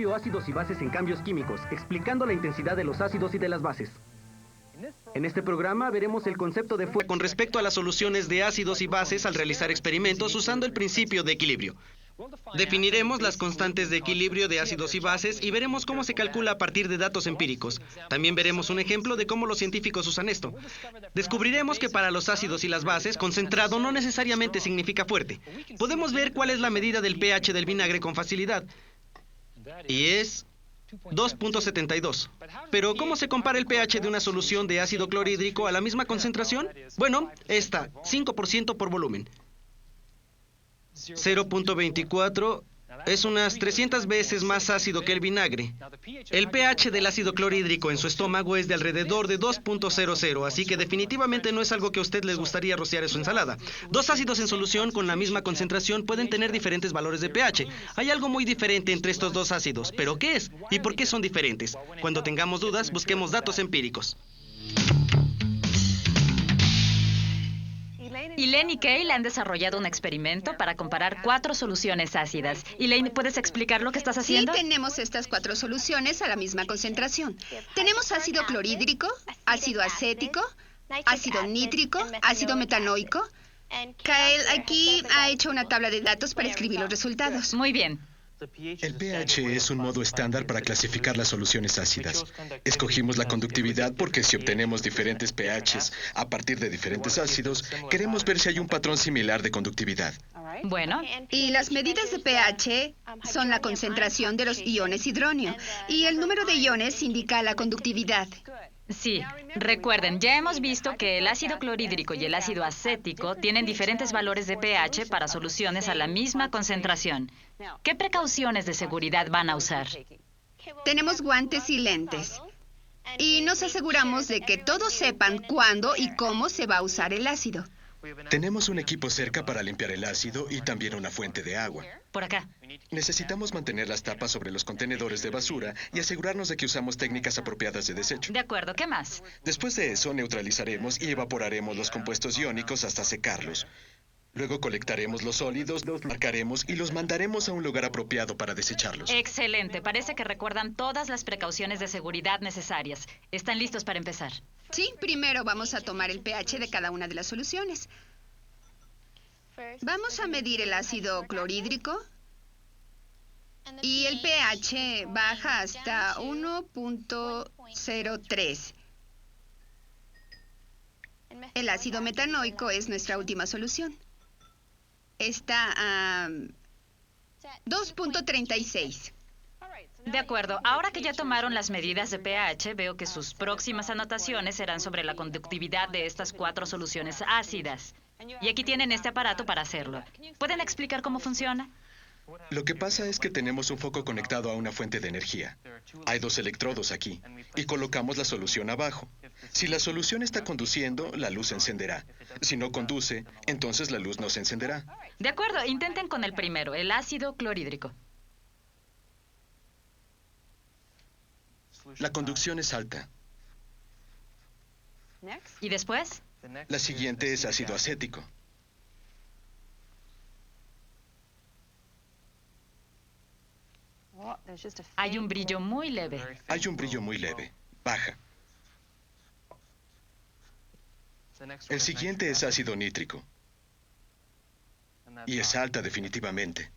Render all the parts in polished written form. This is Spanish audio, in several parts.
estudio ácidos y bases en cambios químicos, explicando la intensidad de los ácidos y de las bases. En este programa veremos el concepto de fuerza con respecto a las soluciones de ácidos y bases al realizar experimentos usando el principio de equilibrio. Definiremos las constantes de equilibrio de ácidos y bases y veremos cómo se calcula a partir de datos empíricos. También veremos un ejemplo de cómo los científicos usan esto. Descubriremos que para los ácidos y las bases, concentrado no necesariamente significa fuerte. Podemos ver cuál es la medida del pH del vinagre con facilidad. Y es 2.72. Pero, ¿cómo se compara el pH de una solución de ácido clorhídrico a la misma concentración? Bueno, esta, 5% por volumen. 0.24 es unas 300 veces más ácido que el vinagre. El pH del ácido clorhídrico en su estómago es de alrededor de 2.00, así que definitivamente no es algo que a usted le gustaría rociar en su ensalada. Dos ácidos en solución con la misma concentración pueden tener diferentes valores de pH. Hay algo muy diferente entre estos dos ácidos, ¿pero qué es? ¿Y por qué son diferentes? Cuando tengamos dudas, busquemos datos empíricos. Elaine y Kale han desarrollado un experimento para comparar 4 soluciones ácidas. Elaine, ¿puedes explicar lo que estás haciendo? Sí, tenemos estas 4 soluciones a la misma concentración. Tenemos ácido clorhídrico, ácido acético, ácido nítrico, ácido metanoico. Kale aquí ha hecho una tabla de datos para escribir los resultados. Muy bien. El pH es un modo estándar para clasificar las soluciones ácidas. Escogimos la conductividad porque si obtenemos diferentes pHs a partir de diferentes ácidos, queremos ver si hay un patrón similar de conductividad. Bueno. Y las medidas de pH son la concentración de los iones hidronio. Y el número de iones indica la conductividad. Sí, recuerden, ya hemos visto que el ácido clorhídrico y el ácido acético tienen diferentes valores de pH para soluciones a la misma concentración. ¿Qué precauciones de seguridad van a usar? Tenemos guantes y lentes. Y nos aseguramos de que todos sepan cuándo y cómo se va a usar el ácido. Tenemos un equipo cerca para limpiar el ácido y también una fuente de agua. Por acá. Necesitamos mantener las tapas sobre los contenedores de basura y asegurarnos de que usamos técnicas apropiadas de desecho. De acuerdo, ¿qué más? Después de eso, neutralizaremos y evaporaremos los compuestos iónicos hasta secarlos. Luego colectaremos los sólidos, los marcaremos y los mandaremos a un lugar apropiado para desecharlos. Excelente. Parece que recuerdan todas las precauciones de seguridad necesarias. ¿Están listos para empezar? Sí, primero vamos a tomar el pH de cada una de las soluciones. Vamos a medir el ácido clorhídrico y el pH baja hasta 1.03. El ácido metanoico es nuestra última solución. Está a 2.36. De acuerdo. Ahora que ya tomaron las medidas de pH, veo que sus próximas anotaciones serán sobre la conductividad de estas 4 soluciones ácidas. Y aquí tienen este aparato para hacerlo. ¿Pueden explicar cómo funciona? Lo que pasa es que tenemos un foco conectado a una fuente de energía. Hay 2 electrodos aquí y colocamos la solución abajo. Si la solución está conduciendo, la luz se encenderá. Si no conduce, entonces la luz no se encenderá. De acuerdo, intenten con el primero, el ácido clorhídrico. La conducción es alta. ¿Y después? La siguiente es ácido acético. Hay un brillo muy leve. Hay un brillo muy leve. Baja. El siguiente es ácido nítrico. Y es alta definitivamente.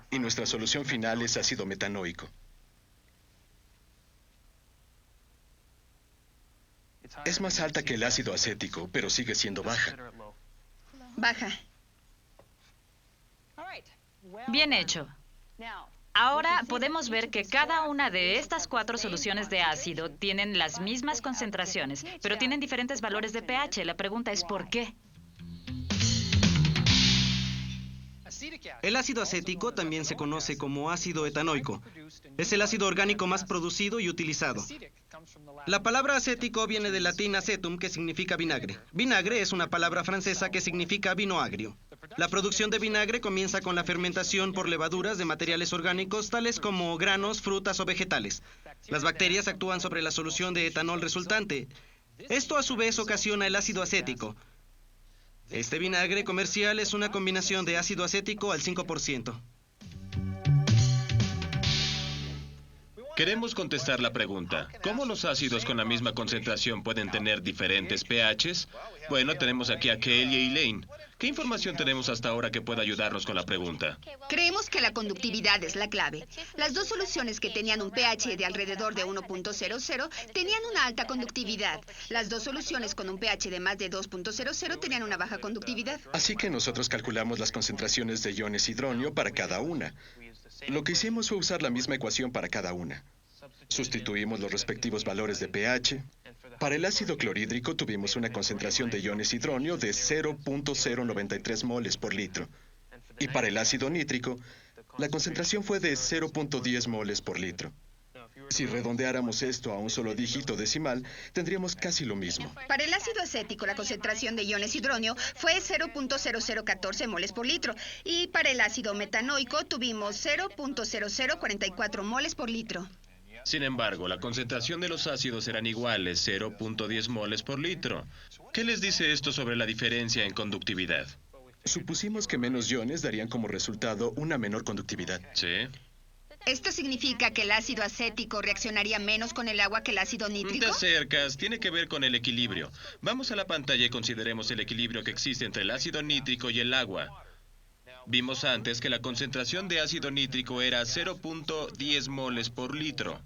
Y nuestra solución final es ácido metanoico. Es más alta que el ácido acético, pero sigue siendo baja. Baja. Bien hecho. Ahora podemos ver que cada una de estas 4 soluciones de ácido tienen las mismas concentraciones, pero tienen diferentes valores de pH. La pregunta es ¿por qué? El ácido acético también se conoce como ácido etanoico. Es el ácido orgánico más producido y utilizado. La palabra acético viene del latín acetum, que significa vinagre. Vinagre es una palabra francesa que significa vino agrio. La producción de vinagre comienza con la fermentación por levaduras de materiales orgánicos tales como granos, frutas o vegetales. Las bacterias actúan sobre la solución de etanol resultante. Esto a su vez ocasiona el ácido acético. Este vinagre comercial es una combinación de ácido acético al 5%. Queremos contestar la pregunta, ¿cómo los ácidos con la misma concentración pueden tener diferentes pHs? Bueno, tenemos aquí a Kale y Elaine. ¿Qué información tenemos hasta ahora que pueda ayudarnos con la pregunta? Creemos que la conductividad es la clave. Las dos soluciones que tenían un pH de alrededor de 1.00 tenían una alta conductividad. Las dos soluciones con un pH de más de 2.00 tenían una baja conductividad. Así que nosotros calculamos las concentraciones de iones hidronio para cada una. Lo que hicimos fue usar la misma ecuación para cada una. Sustituimos los respectivos valores de pH. Para el ácido clorhídrico tuvimos una concentración de iones hidronio de 0.093 moles por litro. Y para el ácido nítrico, la concentración fue de 0.10 moles por litro. Si redondeáramos esto a un solo dígito decimal, tendríamos casi lo mismo. Para el ácido acético, la concentración de iones hidronio fue 0.0014 moles por litro. Y para el ácido metanoico tuvimos 0.0044 moles por litro. Sin embargo, la concentración de los ácidos eran iguales, 0.10 moles por litro. ¿Qué les dice esto sobre la diferencia en conductividad? Supusimos que menos iones darían como resultado una menor conductividad. ¿Sí? ¿Esto significa que el ácido acético reaccionaría menos con el agua que el ácido Te nítrico? acercas, tiene que ver con el equilibrio. Vamos a la pantalla y consideremos el equilibrio que existe entre el ácido nítrico y el agua. Vimos antes que la concentración de ácido nítrico era 0.10 moles por litro.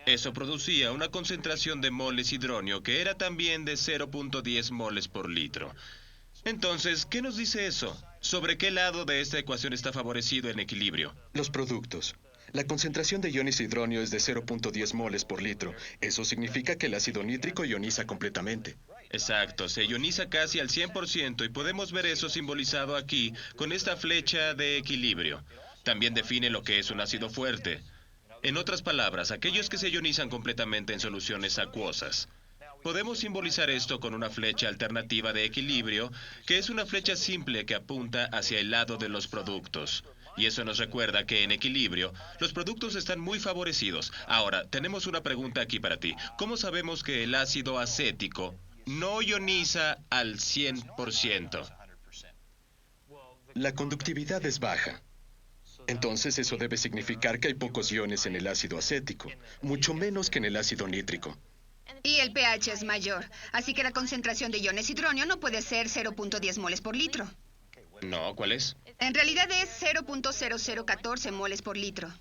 Eso producía una concentración de moles hidronio que era también de 0.10 moles por litro. Entonces, ¿qué nos dice eso? ¿Sobre qué lado de esta ecuación está favorecido en equilibrio? Los productos. La concentración de iones hidronio es de 0.10 moles por litro. Eso significa que el ácido nítrico ioniza completamente. Exacto, se ioniza casi al 100% y podemos ver eso simbolizado aquí con esta flecha de equilibrio. También define lo que es un ácido fuerte. En otras palabras, aquellos que se ionizan completamente en soluciones acuosas. Podemos simbolizar esto con una flecha alternativa de equilibrio, que es una flecha simple que apunta hacia el lado de los productos. Y eso nos recuerda que en equilibrio, los productos están muy favorecidos. Ahora, tenemos una pregunta aquí para ti. ¿Cómo sabemos que el ácido acético no ioniza al 100%? La conductividad es baja. Entonces eso debe significar que hay pocos iones en el ácido acético, mucho menos que en el ácido nítrico. Y el pH es mayor, así que la concentración de iones hidronio no puede ser 0.10 moles por litro. No, ¿cuál es? En realidad es 0.0014 moles por litro.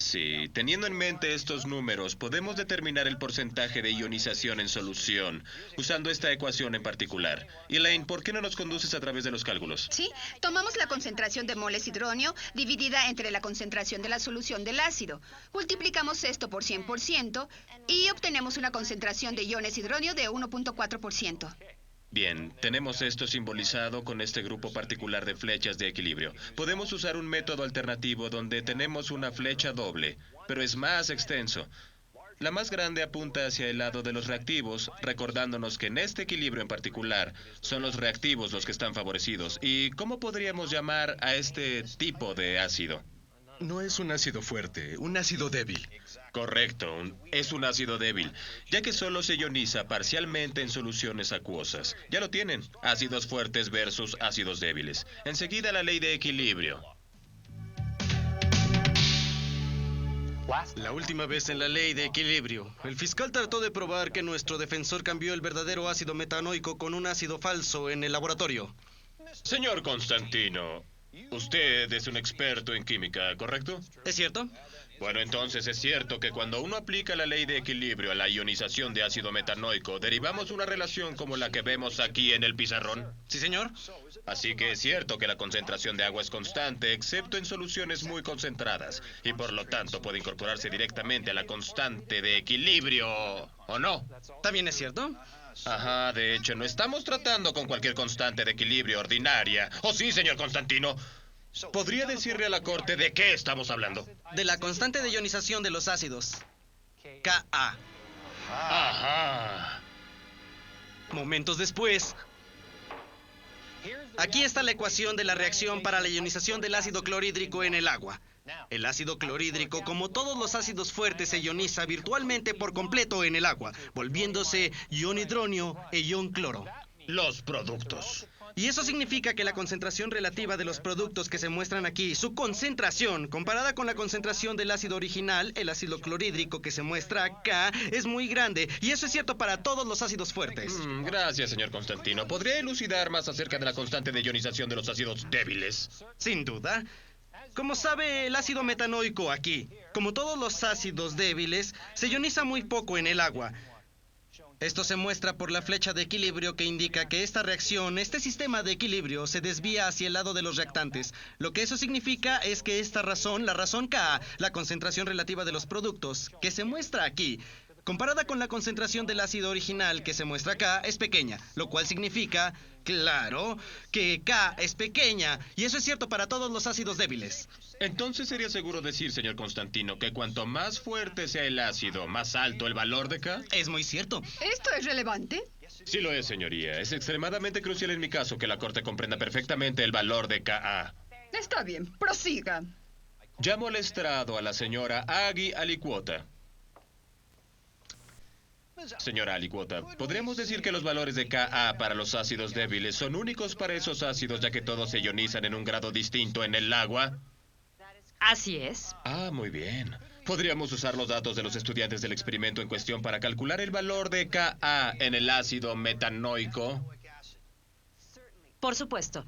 Sí, teniendo en mente estos números, podemos determinar el porcentaje de ionización en solución, usando esta ecuación en particular. Elaine, ¿por qué no nos conduces a través de los cálculos? Sí, tomamos la concentración de moles hidronio dividida entre la concentración de la solución del ácido. Multiplicamos esto por 100% y obtenemos una concentración de iones hidronio de 1.4%. Bien, tenemos esto simbolizado con este grupo particular de flechas de equilibrio. Podemos usar un método alternativo donde tenemos una flecha doble, pero es más extenso. La más grande apunta hacia el lado de los reactivos, recordándonos que en este equilibrio en particular son los reactivos los que están favorecidos. ¿Y cómo podríamos llamar a este tipo de ácido? No es un ácido fuerte, un ácido débil. Correcto, es un ácido débil, ya que solo se ioniza parcialmente en soluciones acuosas. Ya lo tienen, ácidos fuertes versus ácidos débiles. Enseguida la ley de equilibrio. La última vez en la ley de equilibrio, el fiscal trató de probar que nuestro defensor cambió el verdadero ácido metanoico con un ácido falso en el laboratorio. Señor Constantino, usted es un experto en química, ¿correcto? ¿Es cierto? Bueno, entonces es cierto que cuando uno aplica la ley de equilibrio a la ionización de ácido metanoico, derivamos una relación como la que vemos aquí en el pizarrón. Sí, señor. Así que es cierto que la concentración de agua es constante, excepto en soluciones muy concentradas, y por lo tanto puede incorporarse directamente a la constante de equilibrio, ¿o no? ¿También es cierto? Ajá, de hecho, no estamos tratando con cualquier constante de equilibrio ordinaria. ¿Oh sí, señor Constantino? ¿Podría decirle a la corte de qué estamos hablando? De la constante de ionización de los ácidos. Ka. Ajá. Momentos después, aquí está la ecuación de la reacción para la ionización del ácido clorhídrico en el agua. El ácido clorhídrico, como todos los ácidos fuertes, se ioniza virtualmente por completo en el agua, volviéndose ion hidronio e ion cloro. los productos. Y eso significa que la concentración relativa de los productos que se muestran aquí, su concentración, comparada con la concentración del ácido original, el ácido clorhídrico que se muestra acá, es muy grande. Y eso es cierto para todos los ácidos fuertes. Gracias, señor Constantino. ¿Podría elucidar más acerca de la constante de ionización de los ácidos débiles? Sin duda. Como sabe el ácido metanoico aquí, como todos los ácidos débiles, se ioniza muy poco en el agua. Esto se muestra por la flecha de equilibrio que indica que esta reacción, este sistema de equilibrio, se desvía hacia el lado de los reactantes. Lo que eso significa es que esta razón, la razón Ka, la concentración relativa de los productos, que se muestra aquí, comparada con la concentración del ácido original que se muestra acá, es pequeña, lo cual significa, claro, que K es pequeña, y eso es cierto para todos los ácidos débiles. Entonces sería seguro decir, señor Constantino, que cuanto más fuerte sea el ácido, más alto el valor de K. Es muy cierto. ¿Esto es relevante? Sí lo es, señoría. Es extremadamente crucial en mi caso que la Corte comprenda perfectamente el valor de Ka. Está bien, prosiga. Llamo al estrado a la señora Agui Alicuota. Señora Alicuota, ¿podríamos decir que los valores de Ka para los ácidos débiles son únicos para esos ácidos ya que todos se ionizan en un grado distinto en el agua? Así es. Muy bien. ¿Podríamos usar los datos de los estudiantes del experimento en cuestión para calcular el valor de Ka en el ácido metanoico? Por supuesto.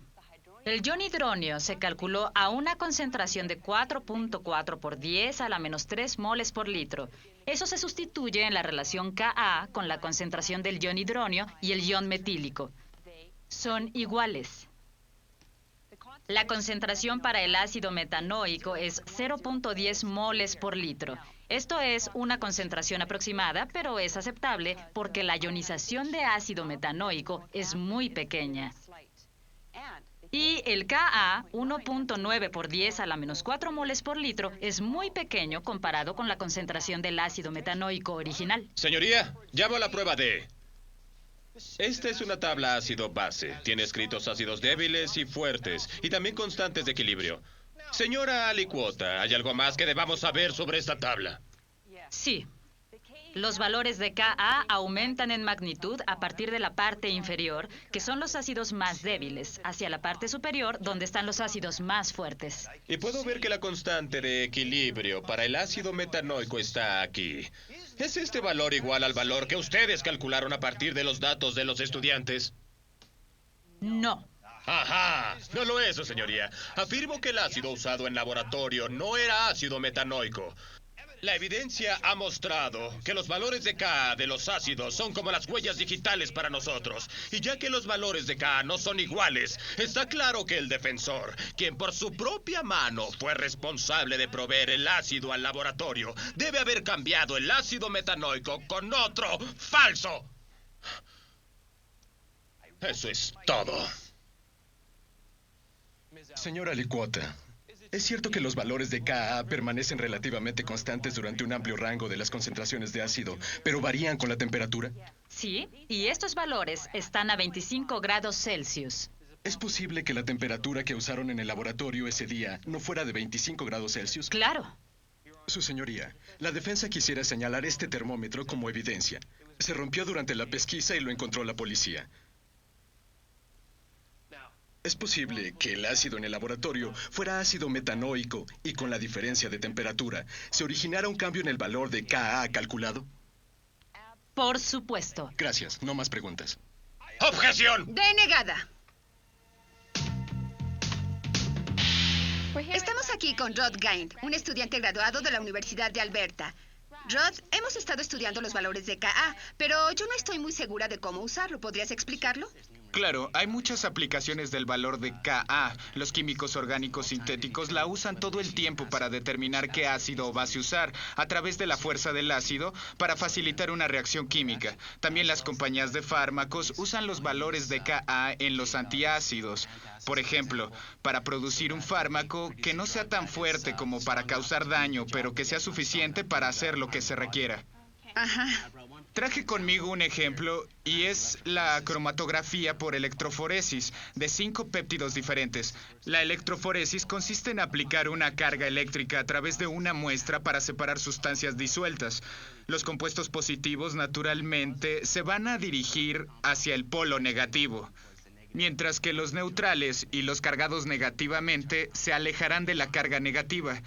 El ionhidronio se calculó a una concentración de 4.4 por 10 a la menos 3 moles por litro. Eso se sustituye en la relación Ka con la concentración del ionhidronio y el ion metílico. Son iguales. La concentración para el ácido metanoico es 0.10 moles por litro. Esto es una concentración aproximada, pero es aceptable porque la ionización de ácido metanoico es muy pequeña. Y el Ka, 1.9 por 10 a la menos 4 moles por litro, es muy pequeño comparado con la concentración del ácido metanoico original. Señoría, llamo a la prueba D. Esta es una tabla ácido-base. Tiene escritos ácidos débiles y fuertes, y también constantes de equilibrio. Señora Alicuota, ¿hay algo más que debamos saber sobre esta tabla? Sí. Los valores de Ka aumentan en magnitud a partir de la parte inferior, que son los ácidos más débiles, hacia la parte superior, donde están los ácidos más fuertes. Y puedo ver que la constante de equilibrio para el ácido metanoico está aquí. ¿Es este valor igual al valor que ustedes calcularon a partir de los datos de los estudiantes? No. ¡Ajá! No lo es, señoría. Afirmo que el ácido usado en laboratorio no era ácido metanoico. La evidencia ha mostrado que los valores de Ka de los ácidos son como las huellas digitales para nosotros. Y ya que los valores de Ka no son iguales, está claro que el defensor, quien por su propia mano fue responsable de proveer el ácido al laboratorio, debe haber cambiado el ácido metanoico con otro falso. Eso es todo. Señora Alicuota, ¿es cierto que los valores de Ka permanecen relativamente constantes durante un amplio rango de las concentraciones de ácido, pero varían con la temperatura? Sí, y estos valores están a 25 grados Celsius. ¿Es posible que la temperatura que usaron en el laboratorio ese día no fuera de 25 grados Celsius? Claro. Su señoría, la defensa quisiera señalar este termómetro como evidencia. Se rompió durante la pesquisa y lo encontró la policía. Es posible que el ácido en el laboratorio fuera ácido metanoico y con la diferencia de temperatura se originara un cambio en el valor de Ka calculado. Por supuesto. Gracias, no más preguntas. ¡Objeción! Denegada. Estamos aquí con Rod Gaint, un estudiante graduado de la Universidad de Alberta. Rod, hemos estado estudiando los valores de Ka, pero yo no estoy muy segura de cómo usarlo. ¿Podrías explicarlo? Claro, hay muchas aplicaciones del valor de Ka. Los químicos orgánicos sintéticos la usan todo el tiempo para determinar qué ácido o base usar, a través de la fuerza del ácido, para facilitar una reacción química. También las compañías de fármacos usan los valores de Ka en los antiácidos. Por ejemplo, para producir un fármaco que no sea tan fuerte como para causar daño, pero que sea suficiente para hacer lo que se requiera. Ajá. Traje conmigo un ejemplo y es la cromatografía por electroforesis de 5 péptidos diferentes. La electroforesis consiste en aplicar una carga eléctrica a través de una muestra para separar sustancias disueltas. Los compuestos positivos, naturalmente, se van a dirigir hacia el polo negativo, mientras que los neutrales y los cargados negativamente se alejarán de la carga negativa.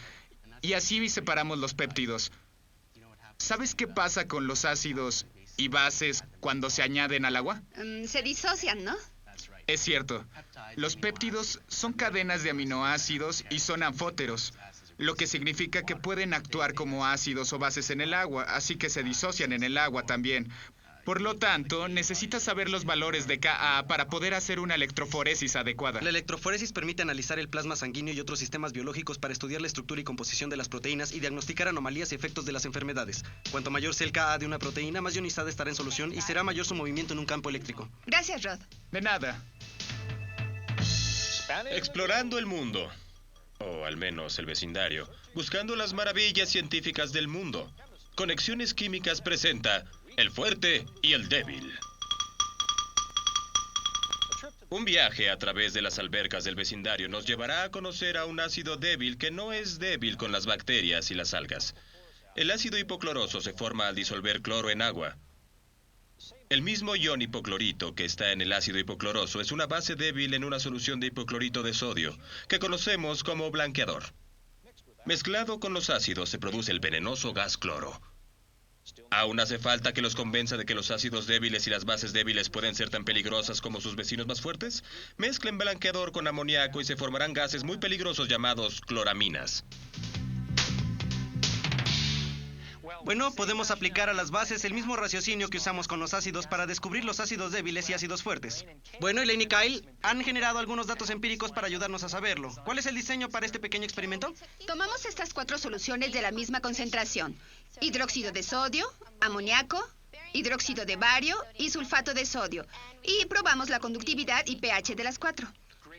Y así separamos los péptidos. ¿Sabes qué pasa con los ácidos y bases cuando se añaden al agua? Se disocian, ¿no? Es cierto. Los péptidos son cadenas de aminoácidos y son anfóteros, lo que significa que pueden actuar como ácidos o bases en el agua, así que se disocian en el agua también. Por lo tanto, necesitas saber los valores de Ka para poder hacer una electroforesis adecuada. La electroforesis permite analizar el plasma sanguíneo y otros sistemas biológicos para estudiar la estructura y composición de las proteínas y diagnosticar anomalías y efectos de las enfermedades. Cuanto mayor sea el Ka de una proteína, más ionizada estará en solución y será mayor su movimiento en un campo eléctrico. Gracias, Rod. De nada. Explorando el mundo, o al menos el vecindario, buscando las maravillas científicas del mundo. Conexiones Químicas presenta El Fuerte y el Débil. Un viaje a través de las albercas del vecindario nos llevará a conocer a un ácido débil que no es débil con las bacterias y las algas. El ácido hipocloroso se forma al disolver cloro en agua. El mismo ion hipoclorito que está en el ácido hipocloroso es una base débil en una solución de hipoclorito de sodio, que conocemos como blanqueador. Mezclado con los ácidos se produce el venenoso gas cloro. ¿Aún hace falta que los convenza de que los ácidos débiles y las bases débiles pueden ser tan peligrosas como sus vecinos más fuertes? Mezclen blanqueador con amoníaco y se formarán gases muy peligrosos llamados cloraminas. Bueno, podemos aplicar a las bases el mismo raciocinio que usamos con los ácidos para descubrir los ácidos débiles y ácidos fuertes. Bueno, Elaine y Kyle han generado algunos datos empíricos para ayudarnos a saberlo. ¿Cuál es el diseño para este pequeño experimento? Tomamos estas 4 soluciones de la misma concentración: hidróxido de sodio, amoníaco, hidróxido de bario y sulfato de sodio. Y probamos la conductividad y pH de las 4.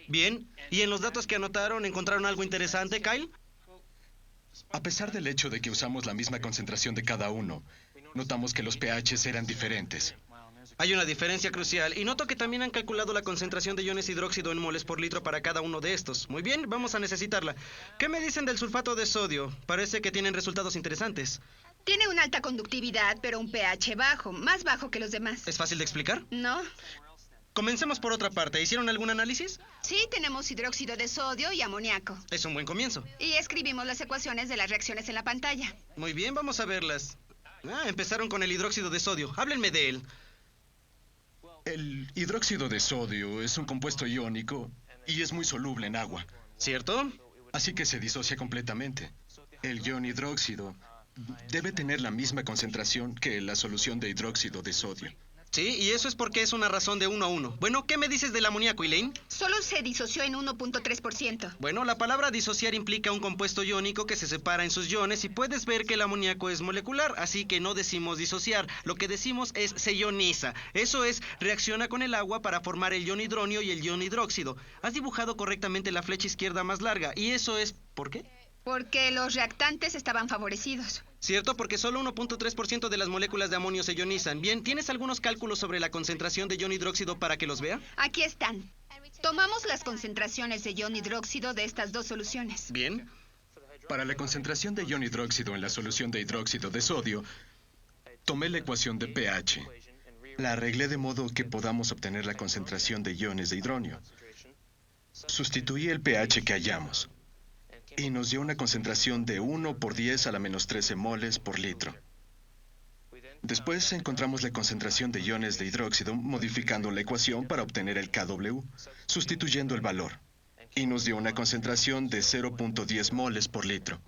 Bien, ¿y en los datos que anotaron encontraron algo interesante, Kyle? A pesar del hecho de que usamos la misma concentración de cada uno, notamos que los pHs eran diferentes. Hay una diferencia crucial y noto que también han calculado la concentración de iones hidróxido en moles por litro para cada uno de estos. Muy bien, vamos a necesitarla. ¿Qué me dicen del sulfato de sodio? Parece que tienen resultados interesantes. Tiene una alta conductividad, pero un pH bajo, más bajo que los demás. ¿Es fácil de explicar? ¿No? Comencemos por otra parte. ¿Hicieron algún análisis? Sí, tenemos hidróxido de sodio y amoníaco. Es un buen comienzo. Y escribimos las ecuaciones de las reacciones en la pantalla. Muy bien, vamos a verlas. Empezaron con el hidróxido de sodio. Háblenme de él. El hidróxido de sodio es un compuesto iónico y es muy soluble en agua, ¿Cierto? así que se disocia completamente. El ion hidróxido debe tener la misma concentración que la solución de hidróxido de sodio. Sí, y eso es porque es una razón de 1 a 1. Bueno, ¿qué me dices del amoníaco, Elaine? Solo se disoció en 1.3%. Bueno, la palabra disociar implica un compuesto iónico que se separa en sus iones y puedes ver que el amoníaco es molecular, así que no decimos disociar. Lo que decimos es se ioniza. Eso es, reacciona con el agua para formar el ion hidronio y el ion hidróxido. Has dibujado correctamente la flecha izquierda más larga, y eso es... ¿por qué? Porque los reactantes estaban favorecidos. Cierto, porque solo 1.3% de las moléculas de amonio se ionizan. Bien, ¿tienes algunos cálculos sobre la concentración de ion hidróxido para que los vea? Aquí están. Tomamos las concentraciones de ion hidróxido de estas 2 soluciones. Bien. Para la concentración de ion hidróxido en la solución de hidróxido de sodio, tomé la ecuación de pH. La arreglé de modo que podamos obtener la concentración de iones de hidronio. Sustituí el pH que hallamos y nos dio una concentración de 1 por 10 a la menos 13 moles por litro. Después encontramos la concentración de iones de hidróxido modificando la ecuación para obtener el Kw, sustituyendo el valor. Y nos dio una concentración de 0.10 moles por litro.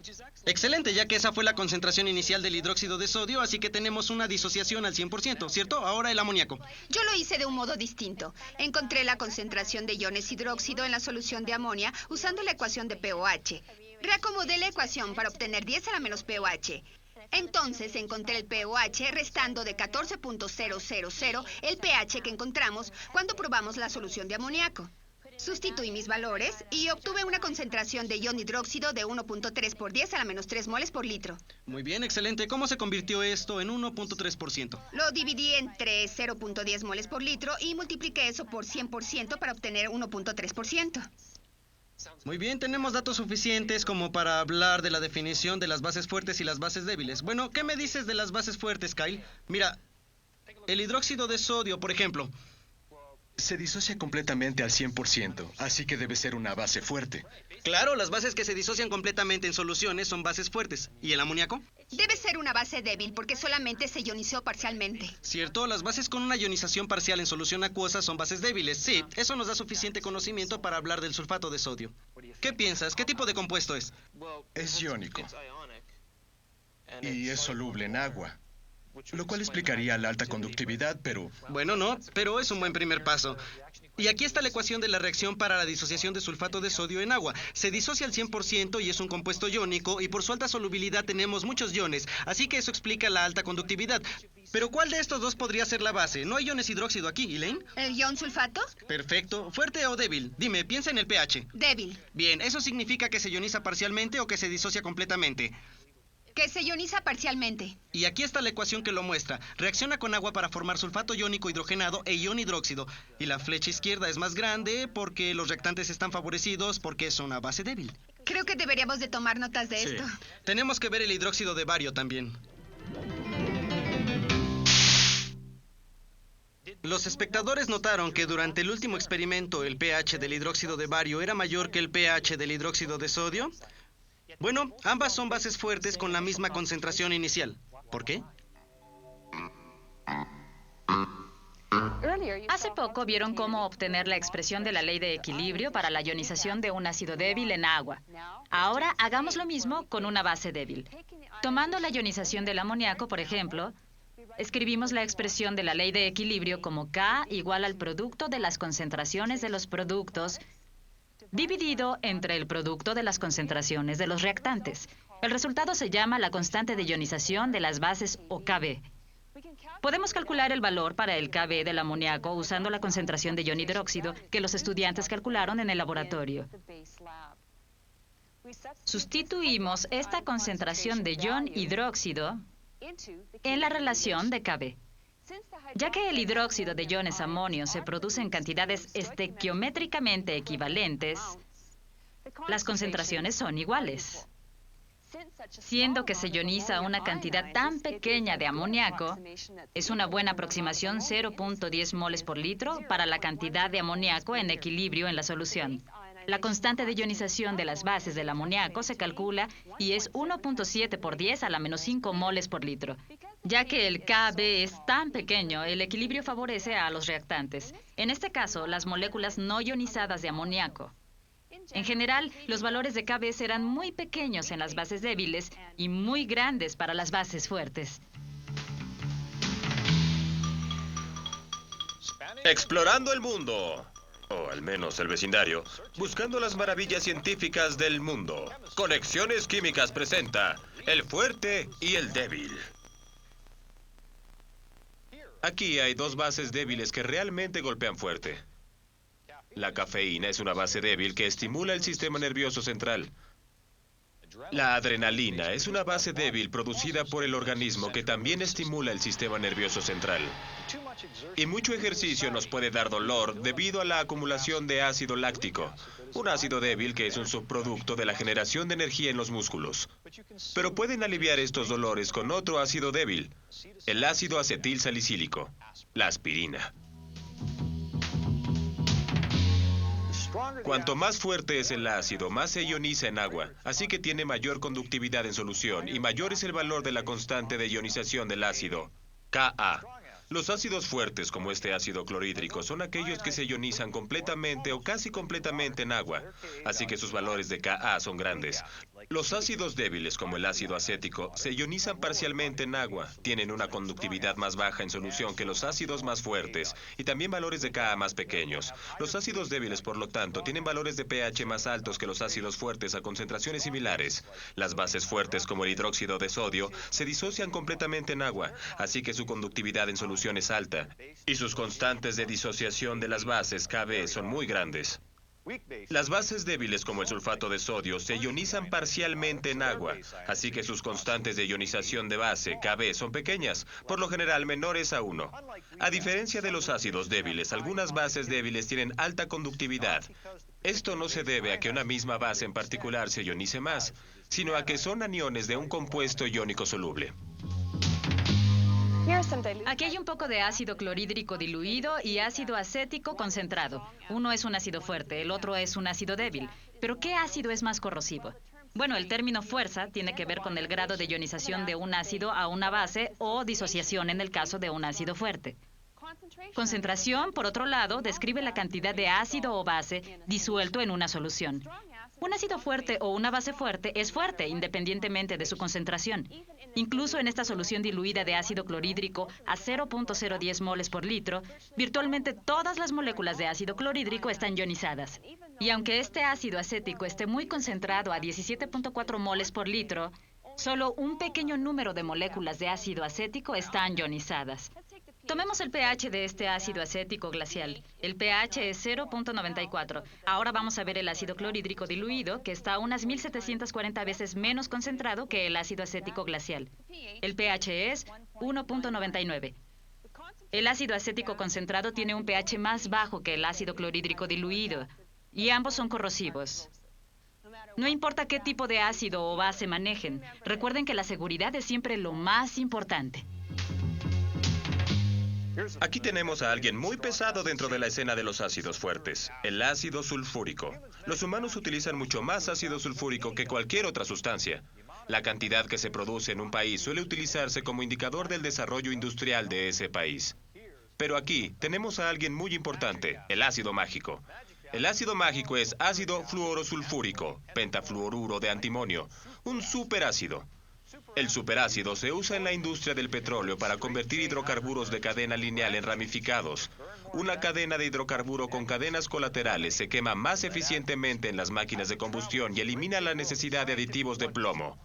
Excelente, ya que esa fue la concentración inicial del hidróxido de sodio, así que tenemos una disociación al 100%, ¿cierto? Ahora el amoníaco. Yo lo hice de un modo distinto. Encontré la concentración de iones hidróxido en la solución de amonia usando la ecuación de pOH. Reacomodé la ecuación para obtener 10 a la menos pOH. Entonces encontré el pOH restando de 14.000 el pH que encontramos cuando probamos la solución de amoníaco. Sustituí mis valores y obtuve una concentración de ion hidróxido de 1.3 por 10 a la menos 3 moles por litro. Muy bien, excelente. ¿Cómo se convirtió esto en 1.3%? Lo dividí entre 0.10 moles por litro y multipliqué eso por 100% para obtener 1.3%. Muy bien, tenemos datos suficientes como para hablar de la definición de las bases fuertes y las bases débiles. Bueno, ¿qué me dices de las bases fuertes, Kyle? Mira, el hidróxido de sodio, por ejemplo. Se disocia completamente al 100%, así que debe ser una base fuerte. Claro, las bases que se disocian completamente en soluciones son bases fuertes. ¿Y el amoníaco? Debe ser una base débil porque solamente se ionizó parcialmente. Cierto, las bases con una ionización parcial en solución acuosa son bases débiles. Sí, eso nos da suficiente conocimiento para hablar del sulfato de sodio. ¿Qué piensas? ¿Qué tipo de compuesto es? Es iónico y es soluble en agua, lo cual explicaría la alta conductividad, pero Bueno, no, pero es un buen primer paso. Y aquí está la ecuación de la reacción para la disociación de sulfato de sodio en agua. Se disocia al 100% y es un compuesto iónico, y por su alta solubilidad tenemos muchos iones, así que eso explica la alta conductividad. Pero ¿cuál de estos dos podría ser la base? No hay iones hidróxido aquí, ¿Elaine? ¿El ion sulfato? Perfecto. ¿Fuerte o débil? Dime, piensa en el pH. Débil. Bien, ¿eso significa que se ioniza parcialmente o que se disocia completamente? Que se ioniza parcialmente. Y aquí está la ecuación que lo muestra. Reacciona con agua para formar sulfato iónico hidrogenado e ion hidróxido. Y la flecha izquierda es más grande porque los reactantes están favorecidos porque es una base débil. Creo que deberíamos de tomar notas de Sí. esto. Tenemos que ver el hidróxido de bario también. Los espectadores notaron que durante el último experimento el pH del hidróxido de bario era mayor que el pH del hidróxido de sodio. Bueno, ambas son bases fuertes con la misma concentración inicial. ¿Por qué? Hace poco vieron cómo obtener la expresión de la ley de equilibrio para la ionización de un ácido débil en agua. Ahora hagamos lo mismo con una base débil. Tomando la ionización del amoníaco, por ejemplo, escribimos la expresión de la ley de equilibrio como K igual al producto de las concentraciones de los productos dividido entre el producto de las concentraciones de los reactantes. El resultado se llama la constante de ionización de las bases o Kb. Podemos calcular el valor para el Kb del amoníaco usando la concentración de ion hidróxido que los estudiantes calcularon en el laboratorio. Sustituimos esta concentración de ion hidróxido en la relación de Kb. Ya que el hidróxido de iones amonio se produce en cantidades estequiométricamente equivalentes, las concentraciones son iguales. Siendo que se ioniza una cantidad tan pequeña de amoníaco, es una buena aproximación 0.10 moles por litro para la cantidad de amoníaco en equilibrio en la solución. La constante de ionización de las bases del amoníaco se calcula y es 1.7 por 10 a la menos 5 moles por litro. Ya que el Kb es tan pequeño, el equilibrio favorece a los reactantes. En este caso, las moléculas no ionizadas de amoníaco. En general, los valores de Kb serán muy pequeños en las bases débiles y muy grandes para las bases fuertes. Explorando el mundo, o al menos el vecindario, buscando las maravillas científicas del mundo. Conexiones Químicas presenta el fuerte y el débil. Aquí hay dos bases débiles que realmente golpean fuerte. La cafeína es una base débil que estimula el sistema nervioso central. La adrenalina es una base débil producida por el organismo que también estimula el sistema nervioso central. Y mucho ejercicio nos puede dar dolor debido a la acumulación de ácido láctico, un ácido débil que es un subproducto de la generación de energía en los músculos. Pero pueden aliviar estos dolores con otro ácido débil, el ácido acetil salicílico, la aspirina. Cuanto más fuerte es el ácido, más se ioniza en agua, así que tiene mayor conductividad en solución y mayor es el valor de la constante de ionización del ácido, Ka. Los ácidos fuertes, como este ácido clorhídrico, son aquellos que se ionizan completamente o casi completamente en agua, así que sus valores de Ka son grandes. Los ácidos débiles, como el ácido acético, se ionizan parcialmente en agua, tienen una conductividad más baja en solución que los ácidos más fuertes y también valores de Ka más pequeños. Los ácidos débiles, por lo tanto, tienen valores de pH más altos que los ácidos fuertes a concentraciones similares. Las bases fuertes, como el hidróxido de sodio, se disocian completamente en agua, así que su conductividad en solución es alta, y sus constantes de disociación de las bases Kb son muy grandes. Las bases débiles como el sulfato de sodio se ionizan parcialmente en agua, así que sus constantes de ionización de base, Kb, son pequeñas, por lo general menores a 1. A diferencia de los ácidos débiles, algunas bases débiles tienen alta conductividad. Esto no se debe a que una misma base en particular se ionice más, sino a que son aniones de un compuesto iónico soluble. Aquí hay un poco de ácido clorhídrico diluido y ácido acético concentrado. Uno es un ácido fuerte, el otro es un ácido débil. ¿Pero qué ácido es más corrosivo? Bueno, el término fuerza tiene que ver con el grado de ionización de un ácido a una base o disociación en el caso de un ácido fuerte. Concentración, por otro lado, describe la cantidad de ácido o base disuelto en una solución. Un ácido fuerte o una base fuerte es fuerte independientemente de su concentración. Incluso en esta solución diluida de ácido clorhídrico a 0.010 moles por litro, virtualmente todas las moléculas de ácido clorhídrico están ionizadas. Y aunque este ácido acético esté muy concentrado a 17.4 moles por litro, solo un pequeño número de moléculas de ácido acético están ionizadas. Tomemos el pH de este ácido acético glacial. El pH es 0.94. Ahora vamos a ver el ácido clorhídrico diluido, que está unas 1740 veces menos concentrado que el ácido acético glacial. El pH es 1.99. El ácido acético concentrado tiene un pH más bajo que el ácido clorhídrico diluido, y ambos son corrosivos. No importa qué tipo de ácido o base manejen, recuerden que la seguridad es siempre lo más importante. Aquí tenemos a alguien muy pesado dentro de la escena de los ácidos fuertes, el ácido sulfúrico. Los humanos utilizan mucho más ácido sulfúrico que cualquier otra sustancia. La cantidad que se produce en un país suele utilizarse como indicador del desarrollo industrial de ese país. Pero aquí tenemos a alguien muy importante, el ácido mágico. El ácido mágico es ácido fluorosulfúrico, pentafluoruro de antimonio, un superácido. El superácido se usa en la industria del petróleo para convertir hidrocarburos de cadena lineal en ramificados. Una cadena de hidrocarburo con cadenas colaterales se quema más eficientemente en las máquinas de combustión y elimina la necesidad de aditivos de plomo.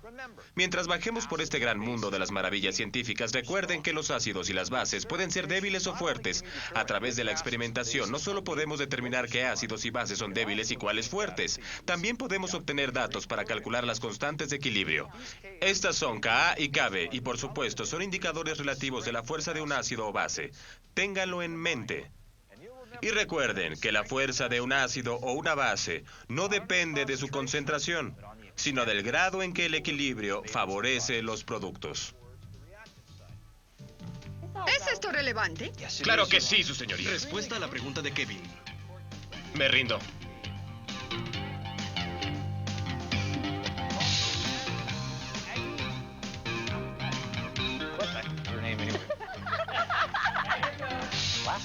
Mientras bajemos por este gran mundo de las maravillas científicas, recuerden que los ácidos y las bases pueden ser débiles o fuertes. A través de la experimentación, no solo podemos determinar qué ácidos y bases son débiles y cuáles fuertes, también podemos obtener datos para calcular las constantes de equilibrio. Estas son Ka y Kb, y por supuesto son indicadores relativos de la fuerza de un ácido o base. Ténganlo en mente. Y recuerden que la fuerza de un ácido o una base no depende de su concentración, sino del grado en que el equilibrio favorece los productos. ¿Es esto relevante? Claro que sí, su señoría. Respuesta a la pregunta de Kevin. Me rindo.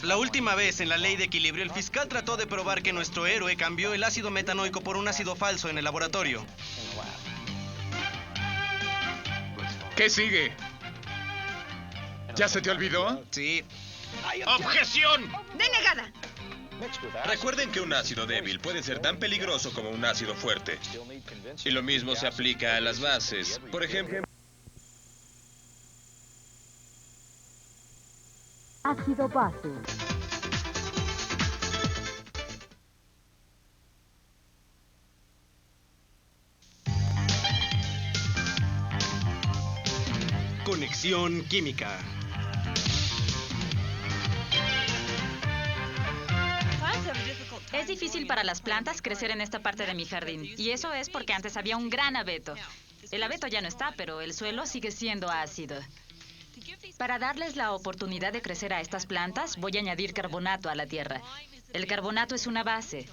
La última vez en la ley de equilibrio, el fiscal trató de probar que nuestro héroe cambió el ácido metanoico por un ácido falso en el laboratorio. ¿Qué sigue? ¿Ya se te olvidó? Sí. ¡Objeción! ¡Denegada! Recuerden que un ácido débil puede ser tan peligroso como un ácido fuerte. Y lo mismo se aplica a las bases. Por ejemplo... Ácido base. Conexión química. Es difícil para las plantas crecer en esta parte de mi jardín, y eso es porque antes había un gran abeto. El abeto ya no está, pero el suelo sigue siendo ácido. Para darles la oportunidad de crecer a estas plantas, voy a añadir carbonato a la tierra. El carbonato es una base.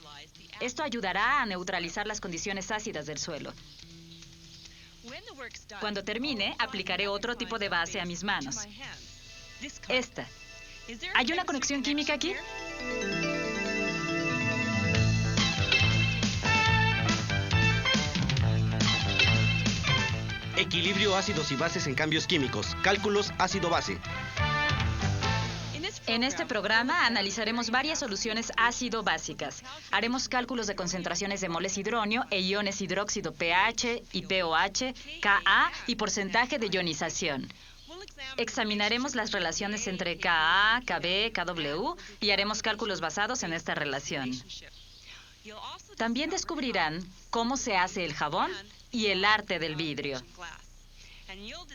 Esto ayudará a neutralizar las condiciones ácidas del suelo. Cuando termine, aplicaré otro tipo de base a mis manos. Esta. ¿Hay una conexión química aquí? Equilibrio ácidos y bases en cambios químicos. Cálculos ácido-base. En este programa analizaremos varias soluciones ácido-básicas. Haremos cálculos de concentraciones de moles hidronio e iones hidróxido pH y POH, Ka y porcentaje de ionización. Examinaremos las relaciones entre Ka, Kb, Kw y haremos cálculos basados en esta relación. También descubrirán cómo se hace el jabón y el arte del vidrio.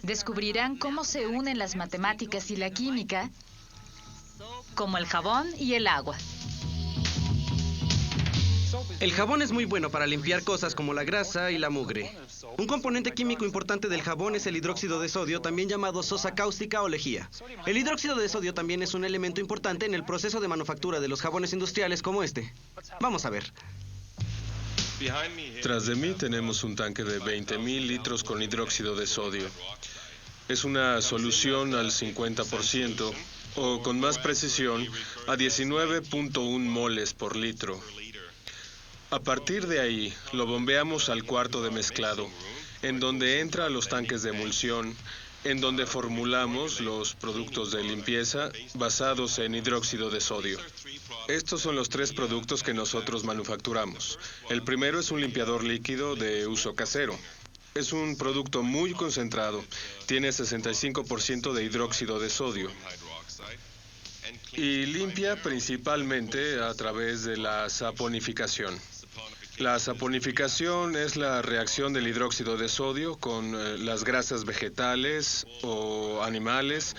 Descubrirán cómo se unen las matemáticas y la química, como el jabón y el agua. El jabón es muy bueno para limpiar cosas como la grasa y la mugre. Un componente químico importante del jabón es el hidróxido de sodio, también llamado sosa cáustica o lejía. El hidróxido de sodio también es un elemento importante en el proceso de manufactura de los jabones industriales como este. Vamos a ver. Tras de mí tenemos un tanque de 20.000 litros con hidróxido de sodio. Es una solución al 50%, o con más precisión, a 19.1 moles por litro. A partir de ahí, lo bombeamos al cuarto de mezclado, en donde entra a los tanques de emulsión, en donde formulamos los productos de limpieza basados en hidróxido de sodio. Estos son los 3 productos que nosotros manufacturamos. El primero es un limpiador líquido de uso casero. Es un producto muy concentrado, tiene 65% de hidróxido de sodio. Y limpia principalmente a través de la saponificación. La saponificación es la reacción del hidróxido de sodio con las grasas vegetales o animales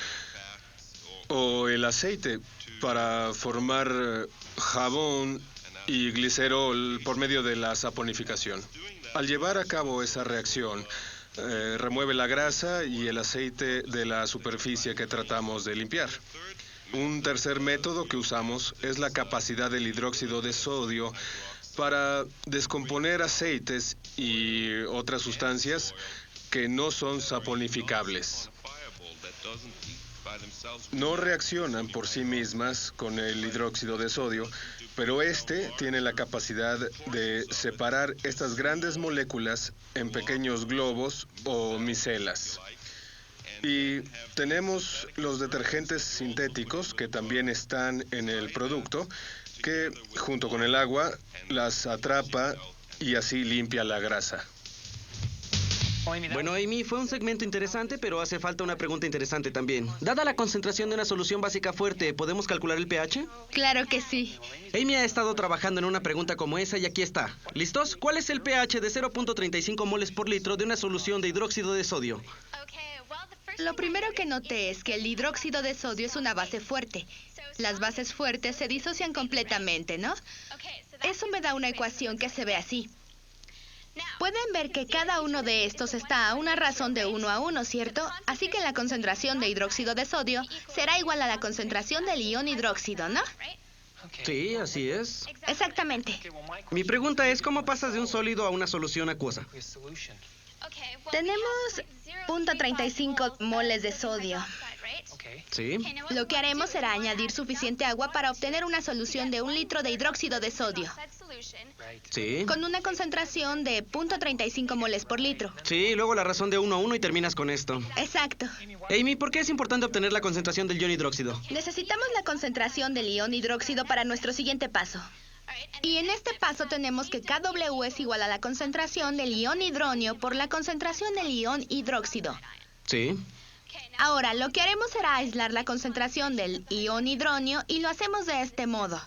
o el aceite para formar jabón y glicerol por medio de la saponificación. Al llevar a cabo esa reacción, remueve la grasa y el aceite de la superficie que tratamos de limpiar. Un tercer método que usamos es la capacidad del hidróxido de sodio para descomponer aceites y otras sustancias que no son saponificables. No reaccionan por sí mismas con el hidróxido de sodio, pero este tiene la capacidad de separar estas grandes moléculas en pequeños globos o micelas. Y tenemos los detergentes sintéticos que también están en el producto, que junto con el agua las atrapa y así limpia la grasa. Bueno, Amy, fue un segmento interesante, pero hace falta una pregunta interesante también. Dada la concentración de una solución básica fuerte, ¿podemos calcular el pH? Claro que sí. Amy ha estado trabajando en una pregunta como esa y aquí está. ¿Listos? ¿Cuál es el pH de 0.35 moles por litro de una solución de hidróxido de sodio? Lo primero que noté es que el hidróxido de sodio es una base fuerte. Las bases fuertes se disocian completamente, ¿no? Eso me da una ecuación que se ve así. Pueden ver que cada uno de estos está a una razón de 1 a 1, ¿cierto? Así que la concentración de hidróxido de sodio será igual a la concentración del ion hidróxido, ¿no? Sí, así es. Exactamente. Mi pregunta es, ¿cómo pasas de un sólido a una solución acuosa? Tenemos 0.35 moles de sodio. Sí. Lo que haremos será añadir suficiente agua para obtener una solución de 1 litro de hidróxido de sodio, Sí. con una concentración de 0.35 moles por litro. Sí, luego la razón de 1 a 1 y terminas con esto. Exacto. Amy, ¿por qué es importante obtener la concentración del ion hidróxido? Necesitamos la concentración del ion hidróxido para nuestro siguiente paso. Y en este paso tenemos que Kw es igual a la concentración del ion hidronio por la concentración del ion hidróxido. Sí. Ahora, lo que haremos será aislar la concentración del ion hidronio y lo hacemos de este modo.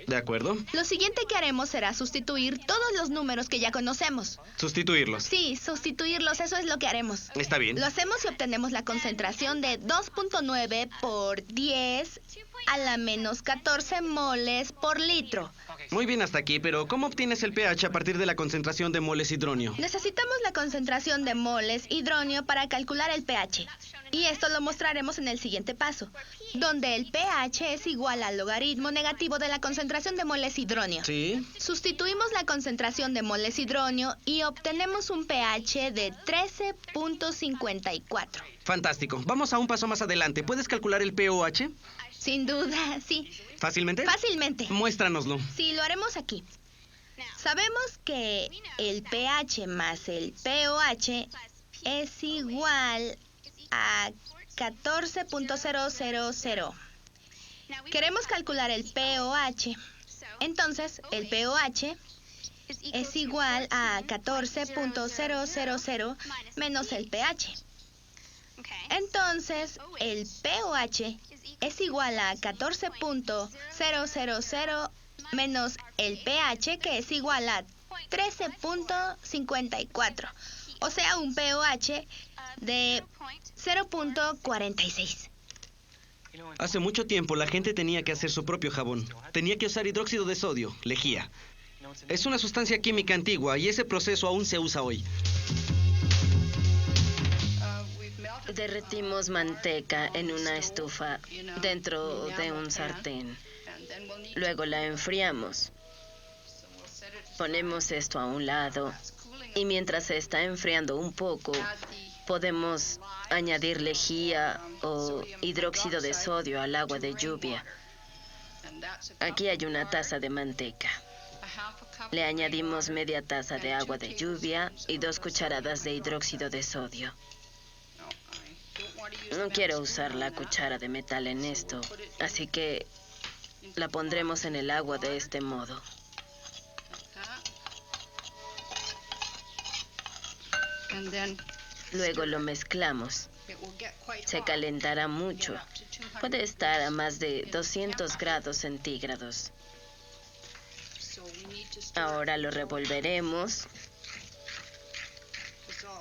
¿De acuerdo? Lo siguiente que haremos será sustituir todos los números que ya conocemos. Sustituirlos. Sí, sustituirlos, eso es lo que haremos. Está bien. Lo hacemos y obtenemos la concentración de 2.9 por 10 a la menos 14 moles por litro. Muy bien hasta aquí, pero ¿cómo obtienes el pH a partir de la concentración de moles hidronio? Necesitamos la concentración de moles hidronio para calcular el pH. Y esto lo mostraremos en el siguiente paso, donde el pH es igual al logaritmo negativo de la concentración de moles hidronio. Sí. Sustituimos la concentración de moles hidronio y obtenemos un pH de 13.54. Fantástico. Vamos a un paso más adelante. ¿Puedes calcular el pOH? Sin duda, sí. ¿Fácilmente? Fácilmente. Muéstranoslo. Sí, lo haremos aquí. Sabemos que el pH más el pOH es igual a 14.000. Queremos calcular el pOH. Entonces, el pOH es igual a 14.000 menos el pH. Entonces, el pOH es igual a 14.000 menos el pH, que es igual a 13.54, o sea, un pH de 0.46. Hace mucho tiempo la gente tenía que hacer su propio jabón. Tenía que usar hidróxido de sodio, lejía. Es una sustancia química antigua y ese proceso aún se usa hoy. Derretimos manteca en una estufa dentro de un sartén. Luego la enfriamos. Ponemos esto a un lado y mientras se está enfriando un poco, podemos añadir lejía o hidróxido de sodio al agua de lluvia. Aquí hay una taza de manteca. Le añadimos media taza de agua de lluvia y 2 cucharadas de hidróxido de sodio. No quiero usar la cuchara de metal en esto, así que la pondremos en el agua de este modo. Luego lo mezclamos. Se calentará mucho. Puede estar a más de 200 grados centígrados. Ahora lo revolveremos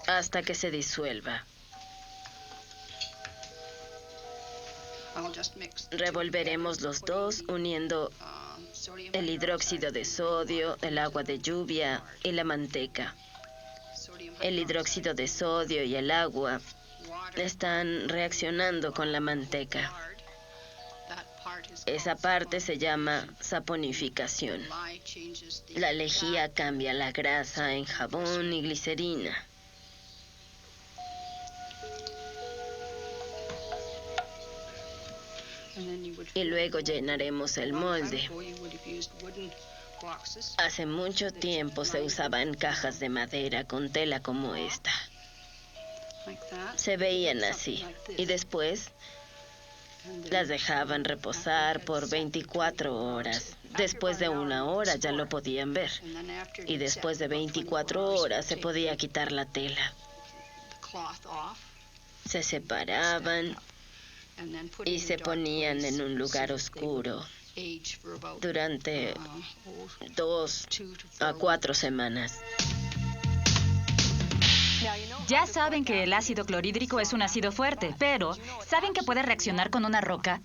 hasta que se disuelva. Revolveremos los dos uniendo el hidróxido de sodio, el agua de lluvia y la manteca. El hidróxido de sodio y el agua están reaccionando con la manteca. Esa parte se llama saponificación. La lejía cambia la grasa en jabón y glicerina. Y luego llenaremos el molde. Hace mucho tiempo se usaban cajas de madera con tela como esta. Se veían así. Y después las dejaban reposar por 24 horas. Después de 1 hora ya lo podían ver. Y después de 24 horas se podía quitar la tela. Se separaban y se ponían en un lugar oscuro durante 2 a 4 semanas. Ya saben que el ácido clorhídrico es un ácido fuerte, pero ¿saben que puede reaccionar con una roca?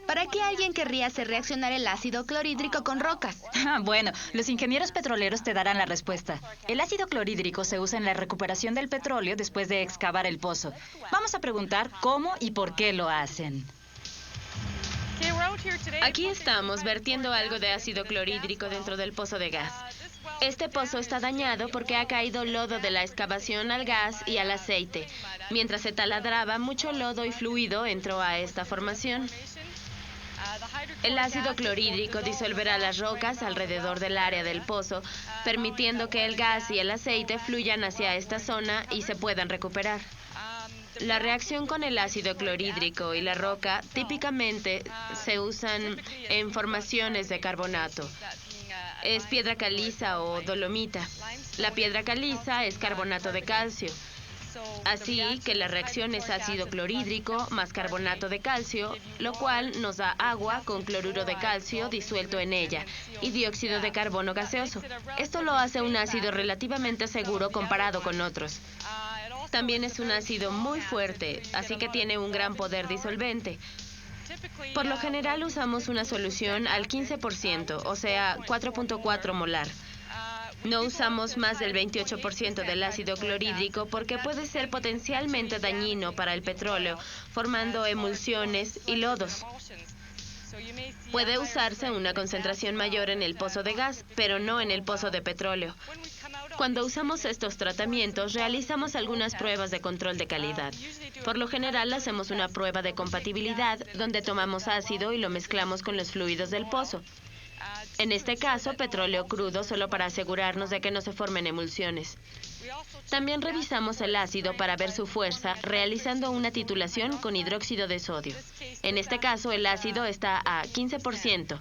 ¿Para qué alguien querría hacer reaccionar el ácido clorhídrico con rocas? Bueno, los ingenieros petroleros te darán la respuesta. El ácido clorhídrico se usa en la recuperación del petróleo después de excavar el pozo. Vamos a preguntar cómo y por qué lo hacen. Aquí estamos vertiendo algo de ácido clorhídrico dentro del pozo de gas. Este pozo está dañado porque ha caído lodo de la excavación al gas y al aceite. Mientras se taladraba, mucho lodo y fluido entró a esta formación. El ácido clorhídrico disolverá las rocas alrededor del área del pozo, permitiendo que el gas y el aceite fluyan hacia esta zona y se puedan recuperar. La reacción con el ácido clorhídrico y la roca típicamente se usan en formaciones de carbonato. Es piedra caliza o dolomita. La piedra caliza es carbonato de calcio. Así que la reacción es ácido clorhídrico más carbonato de calcio, lo cual nos da agua con cloruro de calcio disuelto en ella y dióxido de carbono gaseoso. Esto lo hace un ácido relativamente seguro comparado con otros. También es un ácido muy fuerte, así que tiene un gran poder disolvente. Por lo general usamos una solución al 15%, o sea, 4.4 molar. No usamos más del 28% del ácido clorhídrico porque puede ser potencialmente dañino para el petróleo, formando emulsiones y lodos. Puede usarse una concentración mayor en el pozo de gas, pero no en el pozo de petróleo. Cuando usamos estos tratamientos, realizamos algunas pruebas de control de calidad. Por lo general, hacemos una prueba de compatibilidad, donde tomamos ácido y lo mezclamos con los fluidos del pozo. En este caso, petróleo crudo, solo para asegurarnos de que no se formen emulsiones. También revisamos el ácido para ver su fuerza, realizando una titulación con hidróxido de sodio. En este caso, el ácido está a 15%.